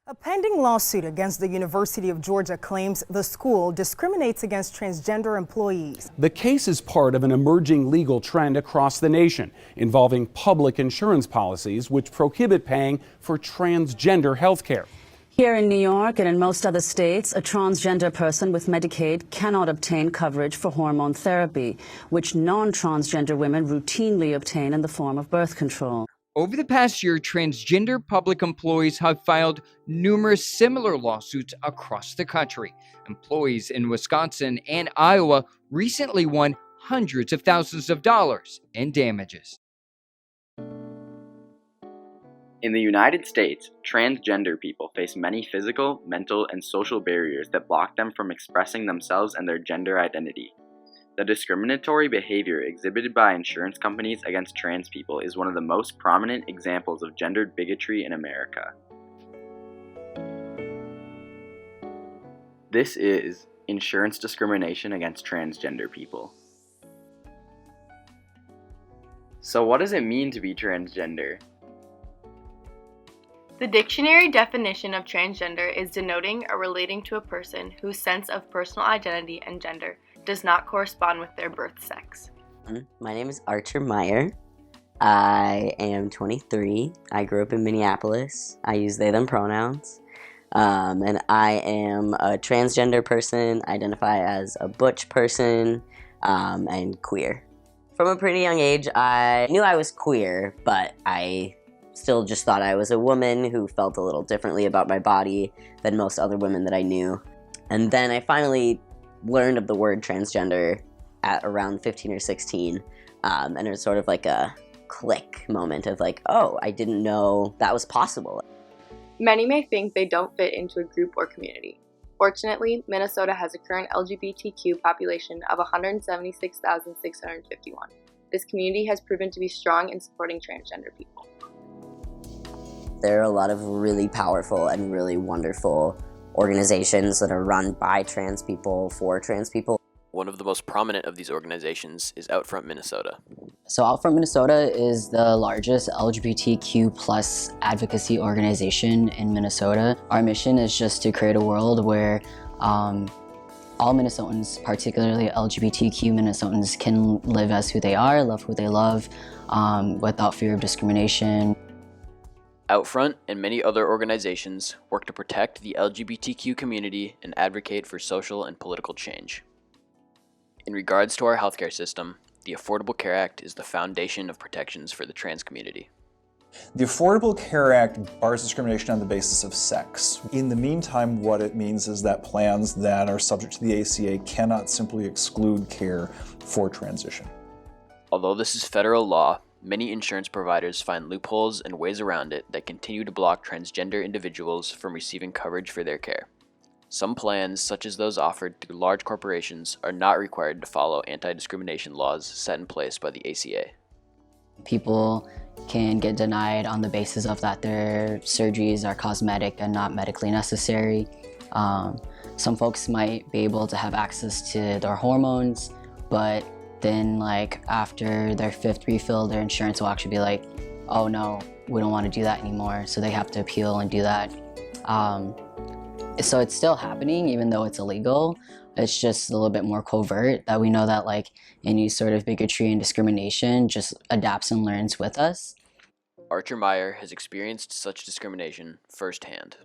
A pending lawsuit against the University of Georgia claims the school discriminates against transgender employees. The case is part of an emerging legal trend across the nation involving public insurance policies which prohibit paying for transgender health care. Here in New York and in most other states, a transgender person with Medicaid cannot obtain coverage for hormone therapy, which non-transgender women routinely obtain in the form of birth control. Over the past year, transgender public employees have filed numerous similar lawsuits across the country. Employees in Wisconsin and Iowa recently won hundreds of thousands of dollars in damages. In the United States, transgender people face many physical, mental, and social barriers that block them from expressing themselves and their gender identity. The discriminatory behavior exhibited by insurance companies against trans people is one of the most prominent examples of gendered bigotry in America. This is insurance discrimination against transgender people. So what does it mean to be transgender? The dictionary definition of transgender is denoting or relating to a person whose sense of personal identity and gender does not correspond with their birth sex. My name is Archer Meyer. I am 23. I grew up in Minneapolis. I use they, them pronouns. And I am a transgender person, identify as a butch person, and queer. From a pretty young age, I knew I was queer, but I still just thought I was a woman who felt a little differently about my body than most other women that I knew. And then I finally learned of the word transgender at around 15 or 16, and it was sort of like a click moment of like, oh, I didn't know that was possible. Many may think they don't fit into a group or community. Fortunately, Minnesota has a current LGBTQ population of 176,651. This community has proven to be strong in supporting transgender people. There are a lot of really powerful and really wonderful organizations that are run by trans people for trans people. One of the most prominent of these organizations is Outfront Minnesota. So Outfront Minnesota is the largest LGBTQ plus advocacy organization in Minnesota. Our mission is just to create a world where all Minnesotans, particularly LGBTQ Minnesotans, can live as who they are, love who they love, without fear of discrimination. Outfront and many other organizations work to protect the LGBTQ community and advocate for social and political change. In regards to our healthcare system, the Affordable Care Act is the foundation of protections for the trans community. The Affordable Care Act bars discrimination on the basis of sex. In the meantime, what it means is that plans that are subject to the ACA cannot simply exclude care for transition. Although this is federal law, many insurance providers find loopholes and ways around it that continue to block transgender individuals from receiving coverage for their care. Some plans, such as those offered through large corporations, are not required to follow anti-discrimination laws set in place by the ACA. People can get denied on the basis of that their surgeries are cosmetic and not medically necessary. Some folks might be able to have access to their hormones, but then like after their 5th refill, their insurance will actually be like, oh no, we don't want to do that anymore. So they have to appeal and do that. So it's still happening even though it's illegal. It's just a little bit more covert that we know that like any sort of bigotry and discrimination just adapts and learns with us. Archer Meyer has experienced such discrimination firsthand.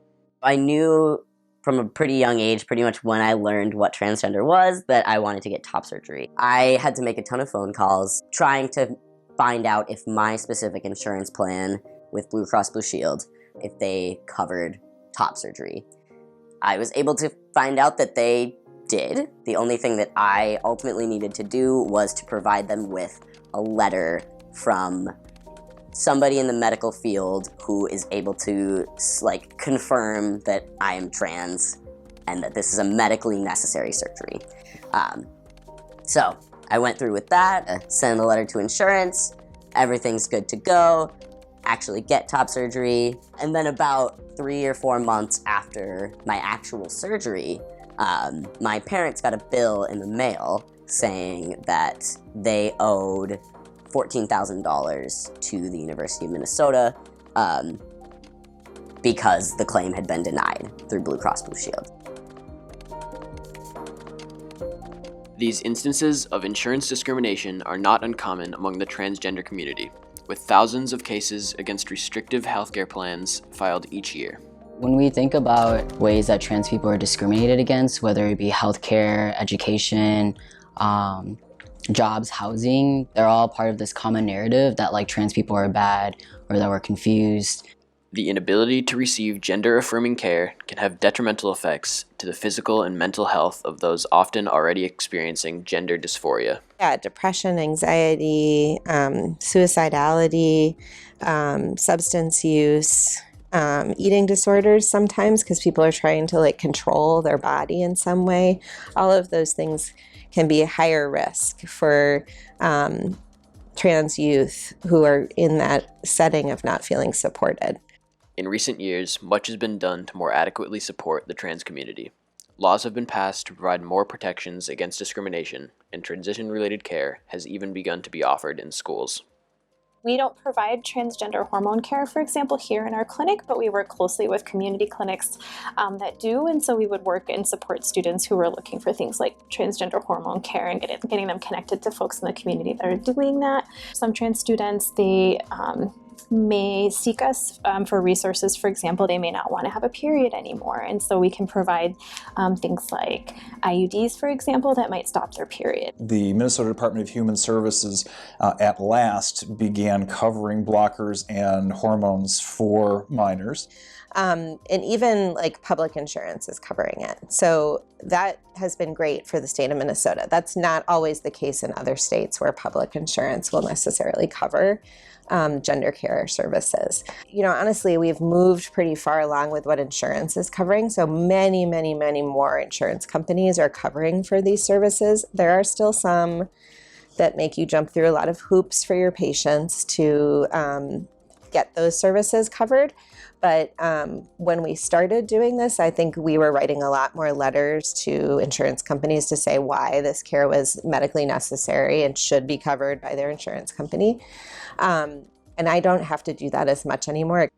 I knew from a pretty young age, pretty much when I learned what transgender was, that I wanted to get top surgery. I had to make a ton of phone calls trying to find out if my specific insurance plan with Blue Cross Blue Shield, if they covered top surgery. I was able to find out that they did. The only thing that I ultimately needed to do was to provide them with a letter from somebody in the medical field who is able to like confirm that I am trans and that this is a medically necessary surgery. So I went through with that, sent a letter to insurance, everything's good to go, actually get top surgery, and then about 3 or 4 months after my actual surgery, my parents got a bill in the mail saying that they owed $14,000 to the University of Minnesota because the claim had been denied through Blue Cross Blue Shield. These instances of insurance discrimination are not uncommon among the transgender community, with thousands of cases against restrictive healthcare plans filed each year. When we think about ways that trans people are discriminated against, whether it be healthcare, education, jobs, housing, they're all part of this common narrative that like trans people are bad or that we're confused. The inability to receive gender-affirming care can have detrimental effects to the physical and mental health of those often already experiencing gender dysphoria. Yeah, depression, anxiety, suicidality, substance use, eating disorders sometimes because people are trying to like control their body in some way. All of those things can be a higher risk for trans youth who are in that setting of not feeling supported. In recent years, much has been done to more adequately support the trans community. Laws have been passed to provide more protections against discrimination, and transition-related care has even begun to be offered in schools. We don't provide transgender hormone care, for example, here in our clinic, but we work closely with community clinics that do, and so we would work and support students who are looking for things like transgender hormone care and getting them connected to folks in the community that are doing that. Some trans students, they may seek us for resources. For example, they may not want to have a period anymore, and so we can provide things like IUDs, for example, that might stop their period. The Minnesota Department of Human Services at last began covering blockers and hormones for minors. And even like public insurance is covering it. So that has been great for the state of Minnesota. That's not always the case in other states where public insurance will necessarily cover gender care services. You know, honestly, we've moved pretty far along with what insurance is covering. So many, many, many more insurance companies are covering for these services. There are still some that make you jump through a lot of hoops for your patients to get those services covered. But when we started doing this, I think we were writing a lot more letters to insurance companies to say why this care was medically necessary and should be covered by their insurance company. And I don't have to do that as much anymore.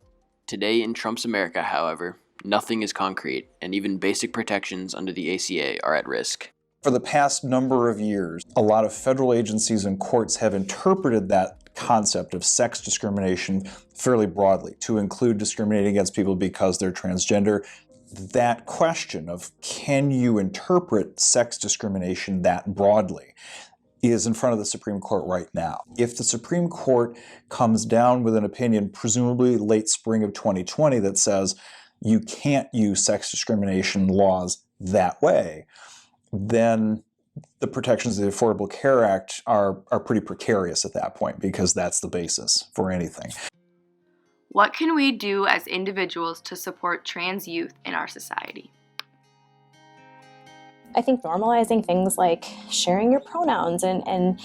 Today in Trump's America, however, nothing is concrete, and even basic protections under the ACA are at risk. For the past number of years, a lot of federal agencies and courts have interpreted that concept of sex discrimination fairly broadly to include discriminating against people because they're transgender. That question of can you interpret sex discrimination that broadly is in front of the Supreme Court right now. If the Supreme Court comes down with an opinion, presumably late spring of 2020, that says you can't use sex discrimination laws that way, then the protections of the Affordable Care Act are pretty precarious at that point because that's the basis for anything. What can we do as individuals to support trans youth in our society? I think normalizing things like sharing your pronouns and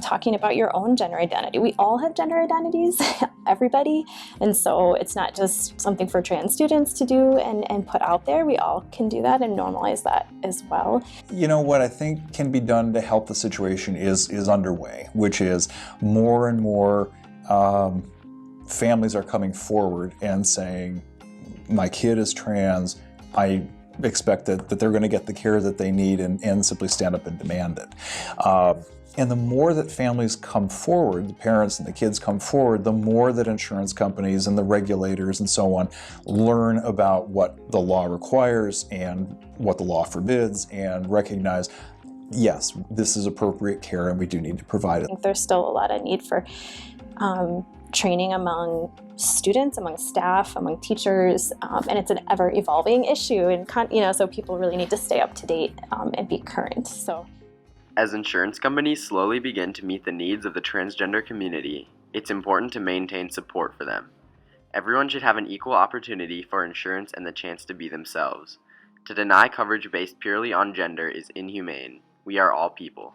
talking about your own gender identity. We all have gender identities, everybody, and so it's not just something for trans students to do and put out there. We all can do that and normalize that as well. You know, what I think can be done to help the situation is underway, which is more and more families are coming forward and saying, my kid is trans, I expect that they're going to get the care that they need and simply stand up and demand it. And the more that families come forward, the parents and the kids come forward, the more that insurance companies and the regulators and so on learn about what the law requires and what the law forbids and recognize, yes, this is appropriate care and we do need to provide it. I think there's still a lot of need for training among students, among staff, among teachers, and it's an ever-evolving issue, and so people really need to stay up to date and be current. So, as insurance companies slowly begin to meet the needs of the transgender community, it's important to maintain support for them. Everyone should have an equal opportunity for insurance and the chance to be themselves. To deny coverage based purely on gender is inhumane. We are all people.